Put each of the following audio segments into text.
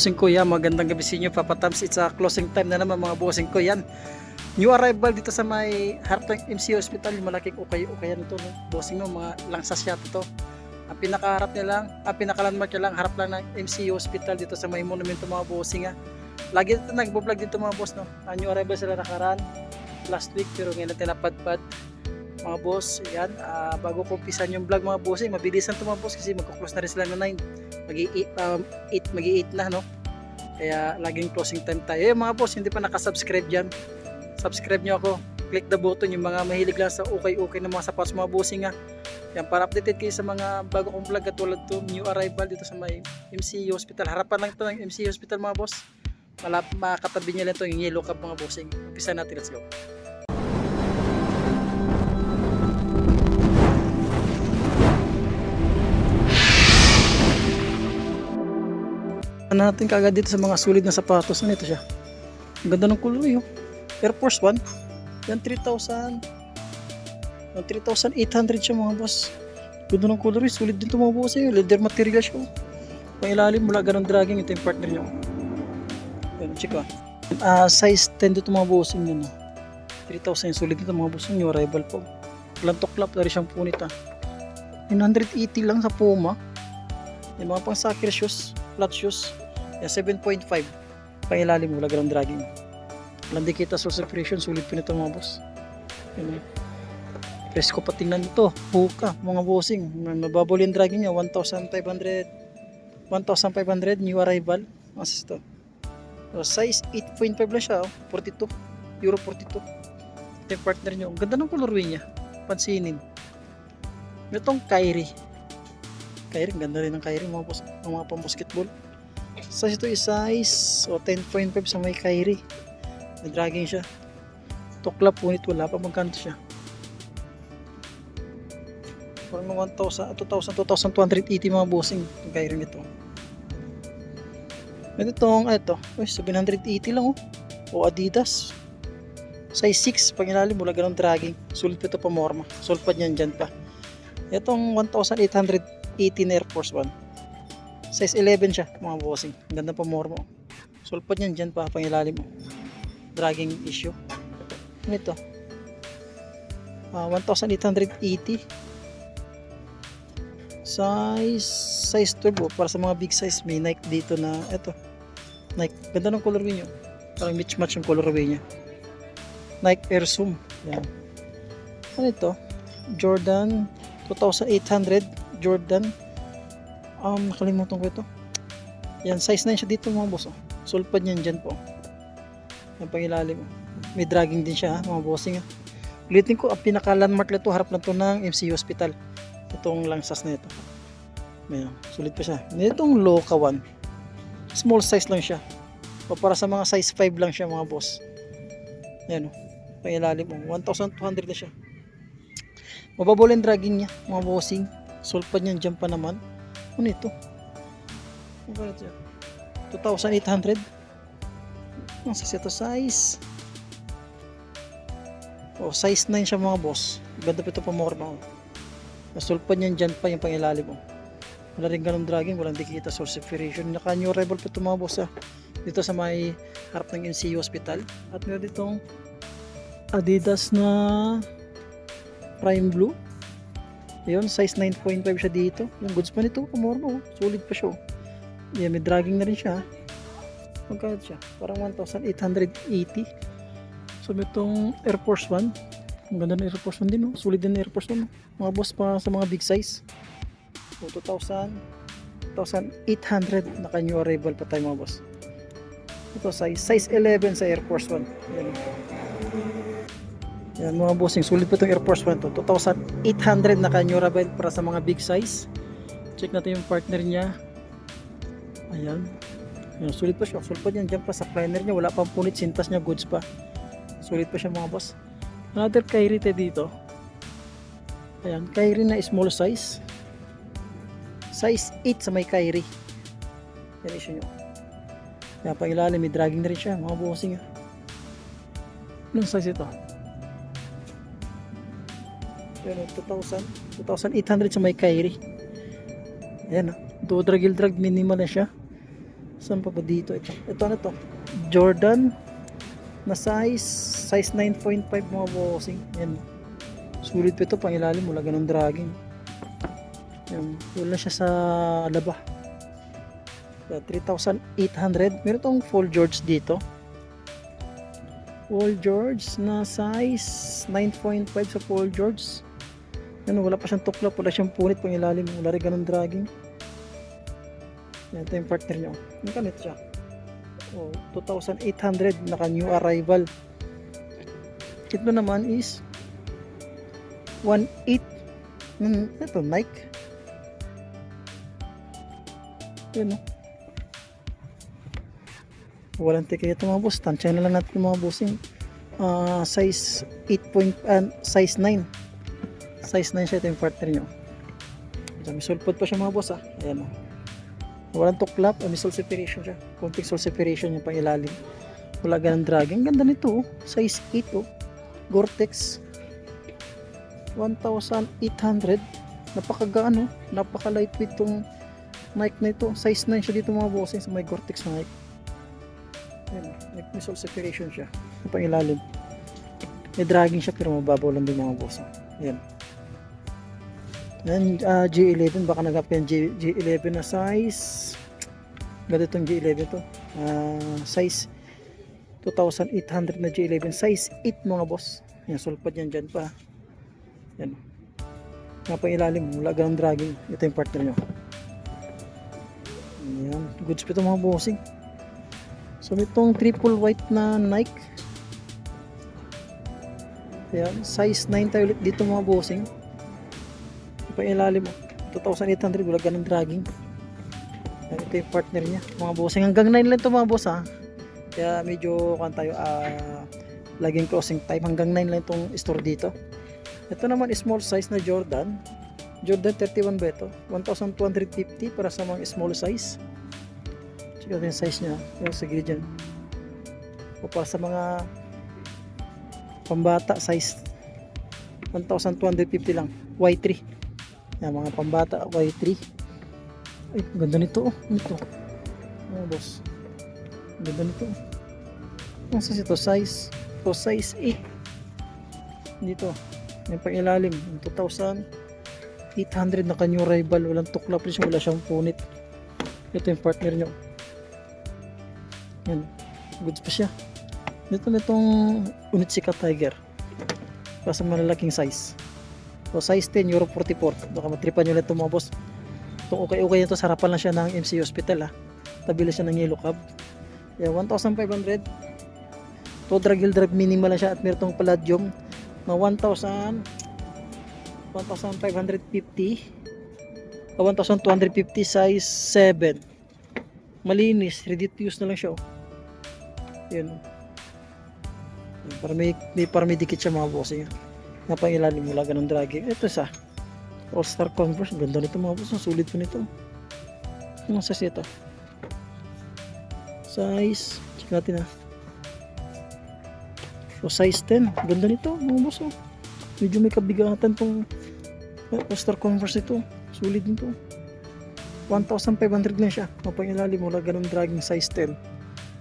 Bossing ko yan, magandang gabi sa inyo. Papatams, it's a closing time na naman mga bossing ko yan. New arrival dito sa may harap ng MC Hospital, yung malaking ukay-ukay nito, no? Bossing no, mga langsas yata to. Ang pinakaharap niya lang, pinakalandmark niya lang, harap lang ng MC Hospital dito sa may monumento mga bossing ha. Lagi dito nagbo-vlog dito mga boss no. New arrival sila nakaraan last week pero ngayon natin napadpad mga boss. Yan, bago ko umpisan yung vlog mga bossing, mabilisan to mga boss kasi magko-close na rin sila ng 9. Magi-8 na no. Kaya laging closing time tayo. Mga boss, hindi pa nakasubscribe dyan, subscribe nyo ako, click the button. Yung mga mahilig lang sa ukay-ukay ng mga sapatos mga bossing ha. Yan, para updated kayo sa mga bago kong vlog katulad to new arrival dito sa may MC Hospital. Harapan lang to ng MC Hospital mga boss. Makakatabi nyo lang to yung yellow cup mga bossing. Umpisa natin, let's go. Natin kagad dito sa mga sulit na sapatos. Ano ito siya? Ang ganda ng kulay oh. Air Force 1. Yan 3,000. 3,800 siya mga boss. Ganda ng kulay. Sulit din ito mga boss eh. Leather material siya oh. Pang ilalim mula ganun dragging. Ito yung partner nyo. Yan check oh. Size 10 dito mga boss. Yun oh. 3,000 yung sulit dito mga boss. Yung arrival po. Walang tuklap. Dari siyang punit ah. 980 lang sa Puma. Yung mga pang soccer shoes. Flat shoes. 7.5 pangilalim mula ground dragging. Walang dikita source separation, sulit po nito mga boss. Presko pa tingnan ito, buka mga bossing. Mababol yung dragging niya 1,500 new arrival. Mas ito. So, size 8.5 lang siya, 42 euro 42. Ito yung partner nyo. Ang ganda ng colorway niya, pansinin. Itong Kyrie, ang ganda rin ng Kyrie mga boss, ng mga pang basketball. Size ito is size 10.5 sa may Kyrie. May dragging siya. Tuklap punit wala pa magkanto siya. Parang 2,280 mga bossing yung Kyrie nito. Ito itong 780 lang oh. O Adidas. Size 6 pangilalim mula ganun dragging. Sulit pa ito pa morma. Sulpad niyan dyan pa. Itong 1,880 na Air Force 1. Size 11 siya mga bossing. Ang ganda pa mormo. Sulpad niyan dyan pa pangilalim mo. Dragging issue. Ano ito? 1,880. Size 12 para sa mga big size. May Nike dito na ito. Nike. Ganda ng colorway niya. Parang match yung colorway niya. Nike Air Zoom. Yan. Ano ito? Jordan 2,800 Jordan. Nakalimutan ko ito. Yan, size 9 siya dito mga boss. Oh. Sulpad niyan dyan po. Yan pangilalim. May dragging din siya mga bossing. Ulitin ko, ang pinaka-landmark nito, harap lang to ng MC Hospital. Itong langsas na ito. Ayan, sulit pa siya. Itong Loka 1. Small size lang siya. O para sa mga size 5 lang siya mga boss. Ayan o. Pangilalim mo. 1,200 na siya. Mababol yung dragging niya mga bossing. Sulpad niyan dyan pa naman. Ano ito? 2,800. Ang size ito size. Size 9 siya mga boss. Ganda pa ito pa morma. Sulpad niyan dyan pa yung pangilalim mo. Wala rin ganun dragging. Walang dikita source separation. Naka new arrival pa ito mga boss dito sa may harap ng MC Hospital. At meron ditong Adidas na Prime Blue. Ayun, size 9.5 siya dito. Yung goods pa nito, kumorma sulit pa siya. Yan, may dragging na rin siya. Magkano siya? Parang 1,880. So, itong Air Force 1. Ang ganda ng Air Force 1 din. Sulit din ng Air Force 1. Mga boss pa sa mga big size. So, 2,800. Naka new arrival pa tayo mga boss. Ito, size 11 sa Air Force 1. Yan. Yan mga bossing, sulit po itong Air Force 1 to. 2,800 naka new arrival para sa mga big size. Check natin yung partner niya. Ayan. Yan, sulit pa siya. Sulit pa dyan. Diyan pa sa liner niya. Wala pang punit. Sintas niya. Goods pa. Sulit pa siya mga boss. Another Kyrie dito. Ayan. Kyrie na small size. Size 8 sa may Kyrie. Yan issue nyo. Yan pa ilalim. May dragging na rin siya. Mga bossing. Anong size ito? 2,800 sa may Kyrie. Ayan, do drag minimal na siya. Saan pa ba dito? Ito ano to? Jordan na size 9.5 mga bossing. Yan. Sulit pa ito, pang ilalim, wala ganun dragging. Yan. Wala siya sa laba. 3,800. Meron tong Full George dito. Full George na size 9.5 sa Full George. Yan, wala pa siyang tuklap, wala siyang punit, pang ilalim, wala rin ganun dragging. Yan, ito yung partner nyo. Ang kanit siya. 2,800, naka new arrival. Ito naman is 1.8. Ito Nike. Yun, no? Walang ticket ito mga boss. Tansya na lang natin mga bossing. Size 8. Size 9. Size 9 siya, ito yung partner nyo. May sulpot pa siya mga boss, ah. Ayan, oh. Walang tuklap, may soul separation siya. Konting soul separation yung pang ilalim. Wala ganang dragging. Ganda nito, oh. Size 8, oh. Gore-Tex 1,800. Napakagaan, oh. Napaka lightweight tong Nike na ito. Size 9 siya dito mga bossing sa may Gore-Tex na Nike. Ayan, may soul separation siya yung pang ilalim. May dragging siya pero mababaw lang din mga bossing. Ayan. Yan, G11, baka nagap yan G11 na size. Ganda itong G11 to. Size 2,800 na G11, size 8 mga boss. Yan, sulpad yan dyan pa. Yan. Nga pa ilalim, wala ganang dragging. Ito yung partner nyo. Yan, goods pa ito mga bossing. So itong triple white na Nike. Yan, size 9 tayo ulit dito mga bossing. Pa ilalim mo 2,800, wala ganang dragging. Ito yung partner niya mga bossing, hanggang 9 lang ito mga boss, ha. Kaya medyo kan tayo laging closing time, hanggang 9 lang itong store dito. Ito naman small size na Jordan 31 ba ito, 1,250 para sa mga small size. Check out yung size nya yung sige dyan. O para sa mga pambata size 1,250 lang, Y3. Yan, mga pambata, Y3. Ay, ganda nito, oh. Ito. Oh, boss. Ganda nito. Ang size ito, size 8. Dito. May pang ilalim. 2,800 na new arrival. Walang tuklap rin siya, wala siyang punit. Ito yung partner nyo. Yan. Goods pa siya. Dito na itong Onitsuka Tiger. Para sa malalaking size. So size 10, Euro 44. Baka matripan nyo lang ito mga boss. Itong okay nito, sarapan lang siya ng MC Hospital, ha. Tabi lang siya ng yellow cab. Yeah, 1,500. To drag minimal lang siya at meron itong palladium na 1,550. 1,250 size 7. Malinis, ready to use na lang siya, oh. Yun. Para may dikit siya mga boss, eh. Napangilalim mula ganun dragging. Ito sa All-Star Converse, ganda nito mga boss, sulit po nito. Anong size ito? Size, check natin, ha. So size 10, ganda nito mga boss, oh. Medyo may kabigatan tong All-Star Converse ito, sulit nito. 1,500 lang siya. Napangilalim mula ganun dragging, size 10.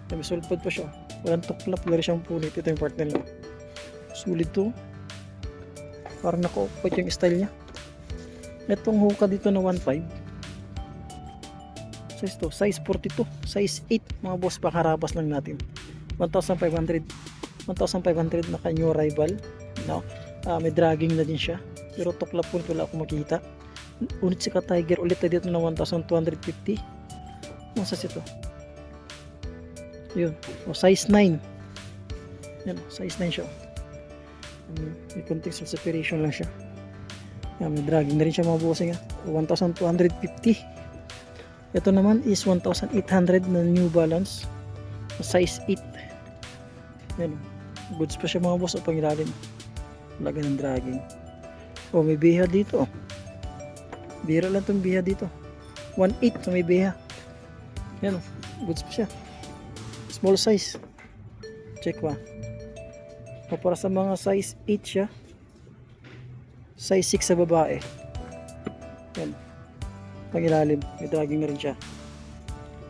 May sulpad pa siya, walang tuklap, wala siyang punit. Ito yung partner niya, sulit to. Parang naka-off-white yung style niya. Itong hoka dito na 1.5. Size to, size 42, size 8 mga boss, pakarabas lang natin. 1,500 naka new arrival, no? May dragging na din siya, pero tuklap po wala akong makita. Onitsuka Tiger ulit na dito na 1,250. Ano size ito? Yun, size 9. Yan, size 9 siya. May konting separation lang siya. Yan, may dragging na rin siya mga bossing, 1,250. Ito naman is 1,800 na New Balance size 8. Yan, goods pa siya mga boss, o pangilalim, wala ganang dragging. May biha dito, bira lang itong biha dito, 1.8 na may biha. Yan, goods pa siya, small size. Check ba? Para sa mga size 8 siya, size 6 sa babae. Yan, pangilalim, may dragging na rin siya.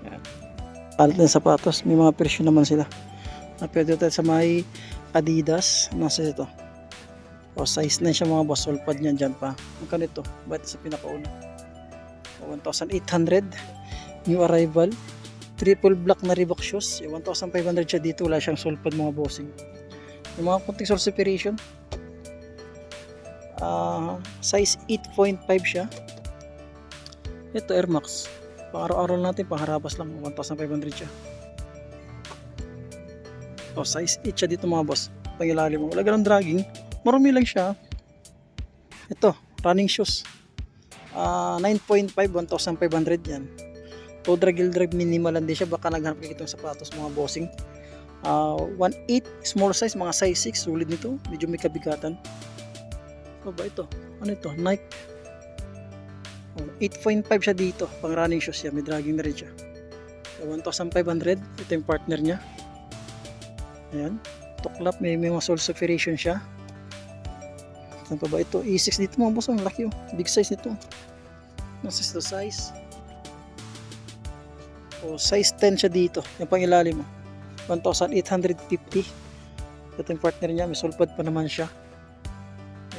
Yan. kalat na sapatos. May mga presyo naman sila. Pwede tayo sa may Adidas. Nasa ito. O size 9 siya mga boss. Sulpad niyan dyan pa. Magkano ito? Ba't sa pinakauna? 1,800. New arrival. Triple black na Reebok shoes. 1,500 siya dito. Wala siyang sulpad mga bossing. Yung mga kunting source separation. Size 8.5 siya. Ito Air Max. Pang araw-araw natin. Pangharabas lang. 1,500 siya. O size 8 siya dito mga boss. Pangilalim mo. Wala ganun dragging. Marami lang siya. Ito. Running shoes. 9.5. 1,500 yan. Todra Gill Drive minimal lang din siya. Baka naghanap kayo itong sapatos mga bossing. 1.8 small size, mga size 6. Sulit nito. Medyo may kabigatan. Ano ba ito? Ano ito? Nike. 8.5 siya dito. Pang running shoes siya. May dragging na rin siya. 1,500. Ito yung partner niya. Ayan. Tuklap. May mga sole separation siya. Saan pa ba ito? E6 dito mga boss. Ang laki oh. Big size nito. Nasa ito size. O size 10 siya dito. Yung pang ilalim mo. 1,850. Ito yung partner niya. May sulpad pa naman siya.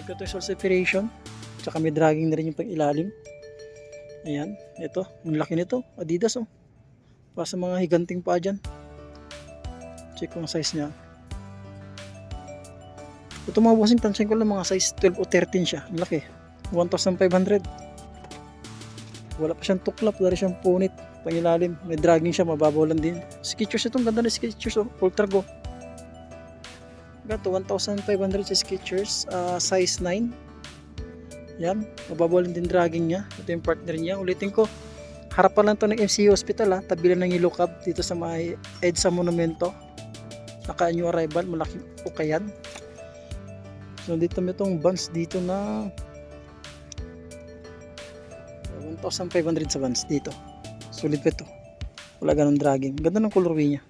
Ito yung sole separation. Tsaka may dragging na rin yung pang ilalim. Ayan. Ito. Ang laki nito. Adidas oh. Para sa mga higanting pa dyan. Check ko ang size niya. Ito mga bossing, tansyan ko lang mga size 12 o 13 siya. Ang laki. 1,500. Wala pa siyang tuklap. Wala siyang punit. Pangilalim. May dragging siya. Mababaw lang din. Skechers ito. Ang ganda na Skechers. Ultra Go. Ito 1,500 sa Skechers. Size 9. Yan. Mababaw lang din dragging niya. Ito yung partner niya. Ulitin ko. Harapan lang to ng MCU Hospital. Tabi lang ng Yellow Cab. Dito sa may EDSA Monumento. Naka new arrival. Malaking ukayan. So dito may itong Vans dito na 1,500 sa Vans dito. Sulit pa ito. Wala ganun dragging. Ganda ng colorway niya.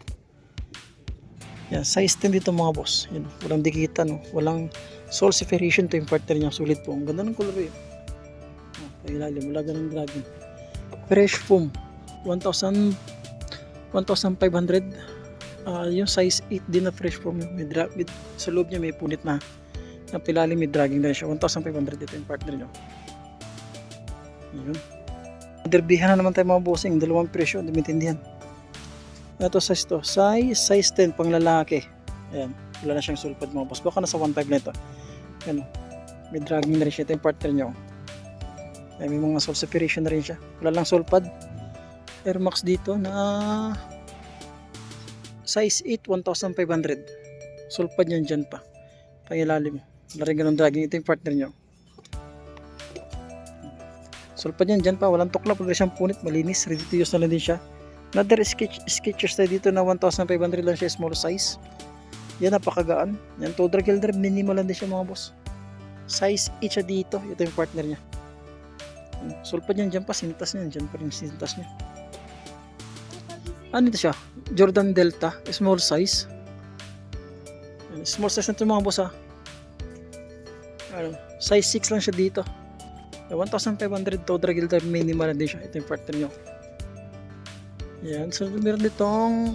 Yan, size 10 dito mga boss. Yan, walang dikitan, no? Walang sole separation to yung partner niya. Sulit po. Ang ganda ng colorway. Ilalim, wala ganun dragging. Fresh foam 1,500. Yung size 8 din na fresh foam. Sa loob niya may punit na. Ang pilalim may dragging na siya. 1,500 dito yung partner niyo. Yun. Derbihan na naman tayo mga bossing. Dalawang presyo. Hindi maintindihan. Ito size to. Size 10 pang lalaki. Ayan. Wala na siyang sulpad mga boss. Baka nasa 1.5 na ito. Ayan. May dragging na rin siya. Ito yung partner niyo. Ayan, may mga sole separation na rin siya. Wala lang sulpad. Air Max dito na size 8. 1,500. Sulpad niyan dyan pa. Pangilalim. Wala rin ganun dragging. Ito yung partner niyo. Sulpad yan dyan pa, walang tuklap, wala siyang punit, malinis, ready to use na lang din siya. Another Skechers tayo dito na 1,500 lang siya, small size. Yan, napakagaan. Yan, Todra Gill Drive, minimal lang din siya mga boss. Size 8 siya dito, ito yung partner niya. Sulpad yan dyan pa, sintas niya, dyan pa rin sintas niya. Ano ito siya? Jordan Delta, small size. Small size na ito mga boss ha. Size 6 lang siya dito. 1,500 Todra Gill Drive, minimal din siya. Ito yung partner nyo. Yan. So meron ditong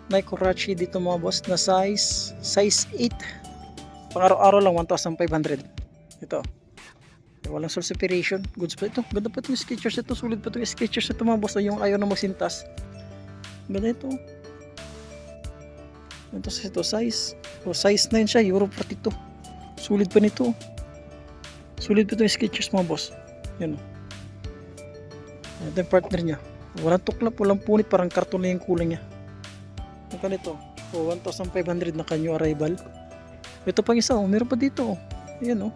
Nike Huarache dito mga boss na size 8. Pang araw-araw lang 1,500. Ito. Walang sole separation. Goods pa ito. Ganda pa itong Skechers ito. Sulit pa itong Skechers ito mga boss. Yung ayaw na magsintas. Ganda ito. Ito size. Size 9 siya. Euro 42. Sulit pa nito. Sulit pa ito yung Skechers mga boss. Yan o. Ito yung partner niya. Walang tuklap, walang punit. Parang karton na yung kulay niya. Ito nito. 1,500 na new arrival. Ito pang isa. Meron pa dito. Ayan o.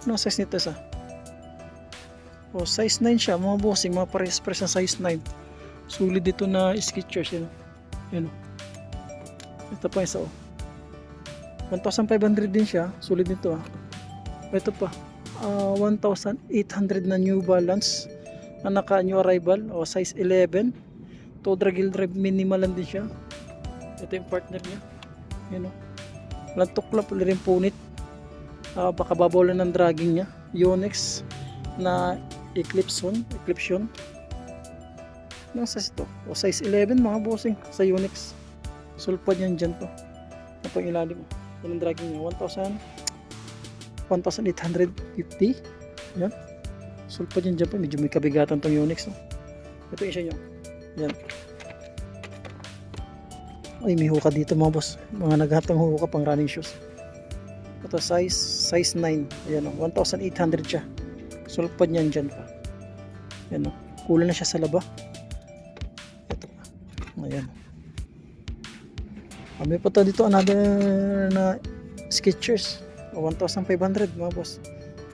Ano size nito isa? Size 9 siya. Mga bossing. Mga pares-pares na size 9. Sulit dito na Skechers. Yan o. Ito pang isa o. 1,500 din siya. Sulit nito ah. Ito pa 1,800 na New Balance na naka new arrival o size 11. Todra Gill Drive, minimal lang din siya. Ito yung partner niya. Yan o. Walang tuklap, wala rin punit. Baka babawalan ng dragging niya. Yonex na Eclipse. Anong size ito? O size 11 mga bossing sa Unix. Sulpad yan dyan po. Ito pang ilalim mo. Yan ang dragging niya. 1,850. Yan. Sulpad yan dyan po. Medyo may kabigatan tong Unix. No? Ito isa nyo. Yan. Ay, may hookah dito mga boss. Mga naghatang hookah pang running shoes. Ito size 9. Ayan o. 1,800 siya. Sulpad yan dyan pa. Ayan o. Kulang na siya sa laba. Ito pa. Ayan. May pa to dito another na Skechers. 1,500 mga boss.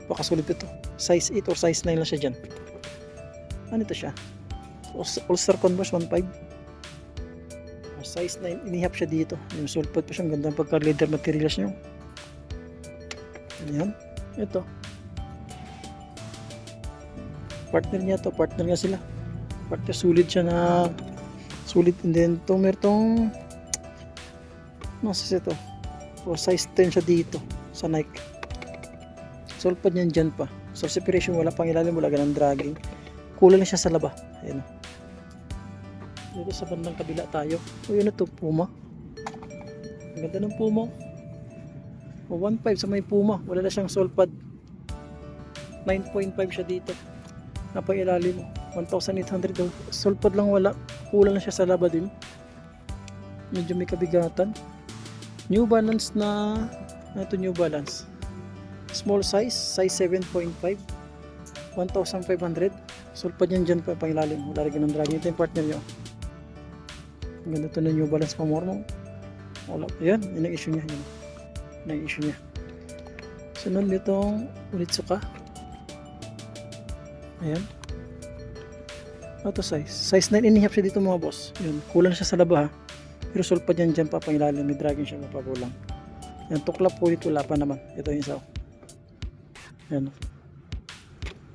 Baka sulit ito. Size 8 or size 9 lang siya dyan. Ano ito siya? All-Star Converse 1.5. Size 9. Inihap siya dito. Yung sulpad pa siya. Ang ganda pagka-leather materials nyo. Ayan. Ito. Partner niya to. Partner nga sila. Partner sulit siya na sulit. And then ito merong nasa ito. O size 10 siya dito sa Nike. Sulpad niyan dyan pa. So separation wala pang ilalim. Wala ganang dragging. Kulang na siya sa laba. Ayan. Dito sa bandang kabila tayo. O yun ito. Puma. Ang ganda ng Puma. O 1.5 sa may Puma. Wala na siyang sulpad. 9.5 siya dito. Napailalim mo. 1,800 daw. Sulpad lang wala. Kulang na siya sa laba din. Medyo may kabigatan. New Balance na ito New Balance. Small size. Size 7.5. 1,500. Sulpad yan dyan pa pangilalim. Wala rin ng drag. Ito yung partner nyo. Ang ganda ito na New Balance pamormo. Wala. Yan. Yun ang issue niya. Yan. Yun ang issue niya. Sunod itong Onitsuka. Ayan. Ito size. Size 9 inihap siya dito mga boss. Yun. Kulang siya sa laba ha. Pero sulpad yan dyan pa pangilalim. May dragging siya mapagulang. Yan. Tuklap po dito. Wala pa naman. Ito yung isa. Yan.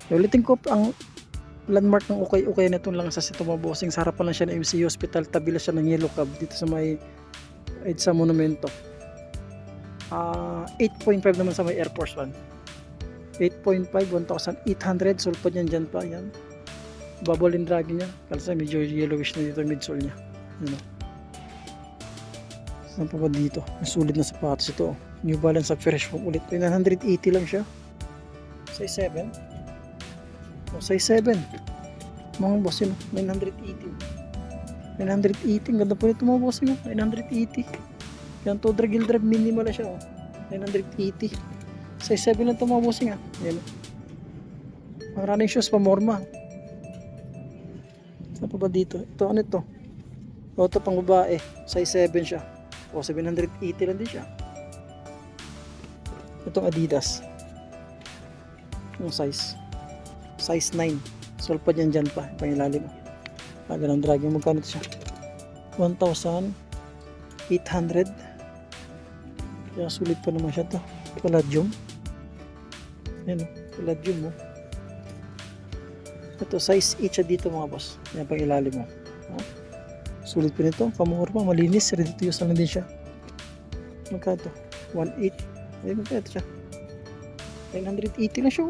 Ulitin ko ang landmark ng ukay-ukay na itong langsas ito mga bossing. Sa harapan lang siya ng MC Hospital. Tabila siya ng Yellow Cab dito sa may EDSA Monumento. 8.5 naman sa may Air Force 1. 8.5, 1,800. Sulpad yan dyan pa. Yan. Bubble and dragging niya. Kalasa medyo yellowish na dito yung midsole niya. Yan o. Saan pa ba dito? Ang sulit na sapatos ito. New Balance sa fresh foam ulit. 980 lang siya. Size 7. O, size 7. Mga boss yun. 980. 980. Ang ganda po nito mga boss yun. 980. Yan to. Drag minimal na siya. O. 980. Size 7 lang ito mga bossing ha. Yan. Ang running shoes pamorma. Saan pa ba dito? Ito ano ito? O ito pang babae. Size 7 siya. O 780 lang din siya. Itong Adidas. Yung size. Size 9. Sulpad yan dyan pa. Pangilalim. Ganang dragging. Magkano ito siya? 1,800. Kaya sulit pa naman siya ito. Palladium. Yan o, Palladium mo. Ito, size 8 siya dito mga boss. Yan pang ilalim mo. Sulit pa nito, pamurma, malinis, ready to use lang din siya. Magkano ito? 1.8. Ay, magkano ito siya? 980 lang siya.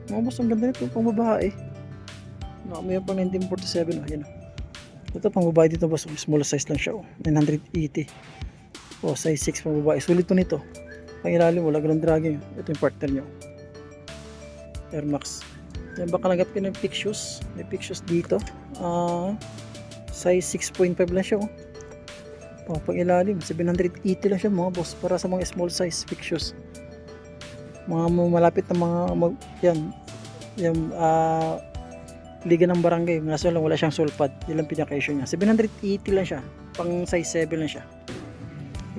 Mga boss, ang ganda nito, pang babae. May pang 1947. Yan o. Ito pang babae dito boss, small size lang siya. 980. O, size 6 pang babae. Sulit pa nito. Pang ilalim, wala ganun dragging. Ito yung partner nyo. Air Max. Yan, baka nagap kayo ng pick shoes. May pick shoes dito. Size 6.5 lang siya. Pang ilalim, 780 lang siya mga boss. Para sa mga small size pick shoes. Mga malapit na mga yan. Yung liga ng barangay. Ngaso lang wala siyang sulpad. Yan lang pinaka-issue niya. 780 lang siya. Pang size 7 lang siya.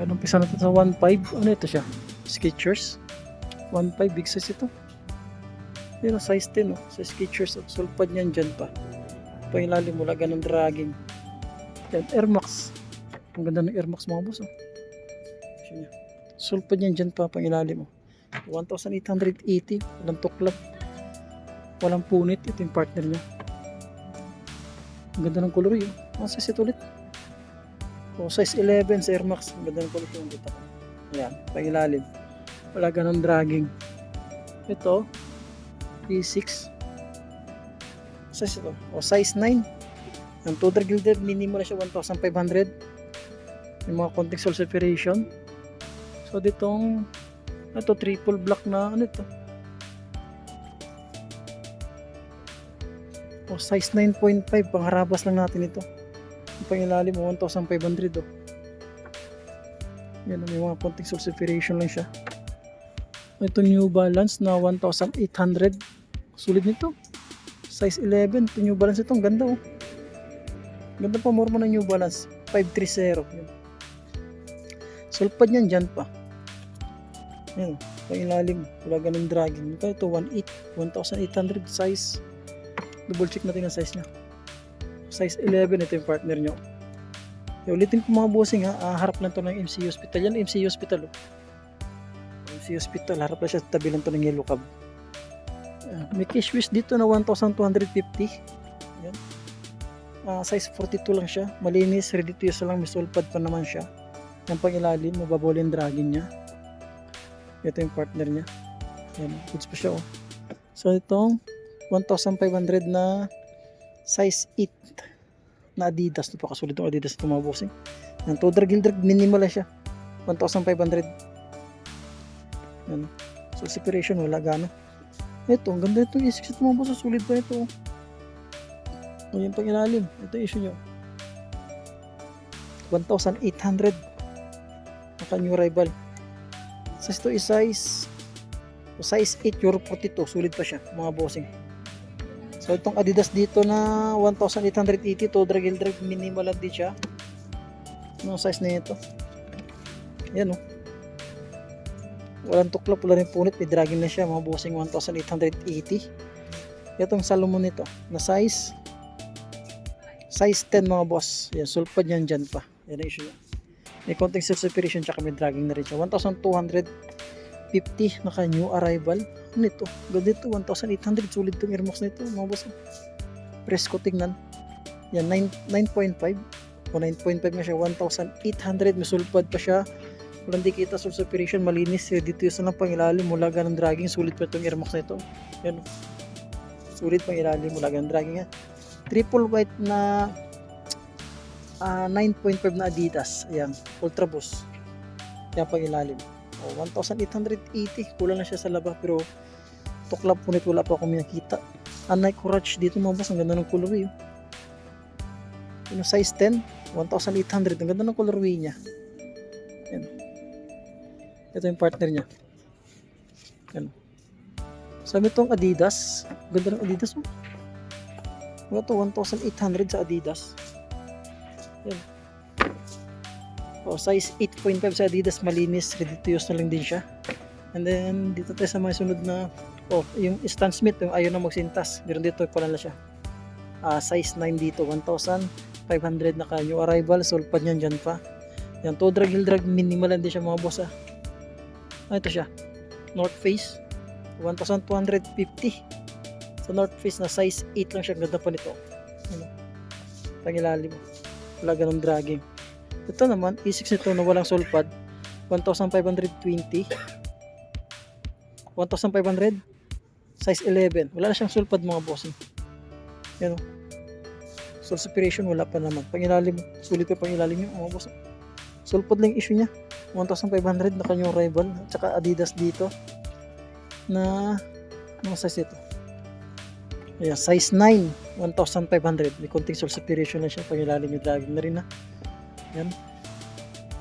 Yan, umpisa natin sa 1.5. Ano ito siya? Skechers. 1.5 big size ito. Pero size 10 sa Skechers. Sulpad niyan dyan pa. Pangilalim mula ganang dragging. Yan, Air Max. Ang ganda ng Air Max mga boss. Sulpad niyan dyan pa pangilalim mo. 1,880. Walang tuklap. Walang punit. Ito yung partner niya. Ang ganda ng color yun. Ang size ito ulit. O, size 11 sa Air Max. Ang ganda ng color yung dito. Ayan, pangilalim. Wala ganang dragging. Ito, P6. Size ito. O, size 9. Yung total gilded minimum na siya 1,500. Yung mga konting soul separation. So ditong ito triple black na ano ito. O size 9.5, pangharabas lang natin ito. Yung pangilalim 1,500 oh. Yan, may mga konting soul separation lang siya. Ito New Balance na 1,800. Sulit nito. Size 11. Ito New Balance ito. Ang ganda oh. Ganda pa mormo ng New Balance. 530. Yan. Sulpad yan dyan pa. Yan. Pangilalim. Wala ganun dragging. Ito 1,800 size. Double check natin ang size niya. Size 11. Ito yung partner nyo. Ulitin ko mga bossing ha, harap lang to ng MC Hospital. Yan MC Hospital oh. MC Hospital, harap lang siya, tabi lang to ng Yellow Cab. May cash wish dito na 1,250. Yan. Size 42 lang siya, malinis, ready to use lang, may sulpad pa naman siya. Yan pang ilalim, mababol yung dragging niya. Ito yung partner niya. Yan, goods pa siya oh. So itong 1,500 na size 8 na Adidas. Ito pa kasulit ng Adidas ito mga bossing. Yung total gilded minimal lang siya 1,500. Yan. So separation wala gano. Ito ang ganda itong E6 ito mga boss. Sulit pa ito. O yung pang ilalim. Ito issue nyo 1,800 naka new arrival. Size ito is size 8 euro 42. Sulit pa siya mga bossing. So itong Adidas dito na 1,880 to drag minimal lang din siya. Anong size na ito? Yan oh. Walang tuklap, wala rin punit, may dragging na siya mga bossing 1,880. Itong Salomon nito na size 10 mga boss. Yan, sulpad yan dyan pa. Yan ang issue niya. May konting self-separation tsaka may dragging na rin siya. 1,250 naka new arrival. Nito, ganda ito 1,800 sulit itong earmuffs nito mga boss. Press ko tingnan yan 9.5 o 9.5 na siya 1,800 may sulpad pa siya, walang dikita soul separation, malinis dito yung lang pangilalim mula ganang dragging, sulit pa itong earmuffs nito yan, sulit pangilalim mula ganang dragging yan. Triple white na 9.5 na Adidas, ayan, Ultra Boost yan pangilalim. 1,880 kulang na siya sa laba pero tuklap punit wala pa akong nakita. Unlike Courage dito mga boss, ang ganda ng colorway yung size 10 1,800 ang ganda ng colorway niya. Yan. Ito yung partner niya. Yan. Sabi itong Adidas, ganda ng Adidas oh. Ito 1,800 sa Adidas. Yan. Size 8.5 sa Adidas, malinis, ready to use na lang din siya. And then dito tayo sa mga sunod na yung Stan Smith, yung ayaw na magsintas, meron dito pala na siya. Size 9 dito, 1,500 naka new arrival, sulpad niyan dyan pa. Yan, to drag minimal lang din siya mga boss ito siya, North Face 1,250 sa North Face na size 8 lang siya, ganda pa nito. Pangilalim, wala ganun dragging. Ito naman, E6 nito na walang sulpad, 1,520. 1,500 size 11. Wala na siyang sulpad mga bossing. Yan o. Soul separation wala pa naman. Pangilalim, sulit pa pangilalim yung mga bossing. Sulpad lang issue niya. 1,500 na kanyang rival. At saka Adidas dito. Na, ano size ito? Ayan, size 9. 1,500. May konting soul separation na siya. Pangilalim yung dragging na rin na. Yan.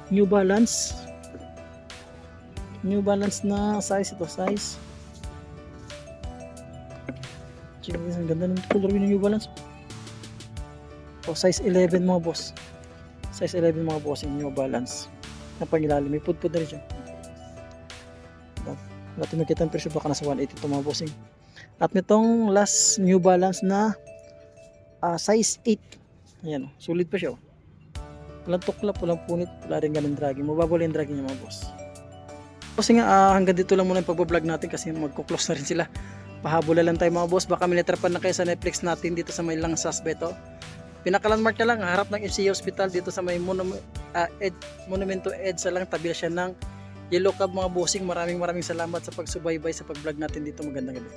New Balance na size ito, size ang ganda ng color ng New Balance size 11 mga boss, size 11 mga boss yung New Balance na pangilalim, may pudpud na rin siya. Wala tayo makita ang presyo, baka nasa 180 ito mga bossing. At nitong last New Balance na size 8, ayan, sulit pa siya walang tuklap, walang punit, wala rin ganun dragging, mababol yung dragging niya mga boss. Kasi nga hanggang dito lang muna yung pag-vlog natin kasi magkuklose na rin sila. Pahabol lang tayo mga boss, baka militrapan na kayo sa Netflix natin dito sa may Langsas Beto. Pinaka-landmark na lang, harap ng MC Hospital dito sa may Monumento EDSA lang, tabi siya ng Yellow Cab mga bossing. Maraming salamat sa pagsubaybay sa pag-vlog natin dito. Magandang gabi.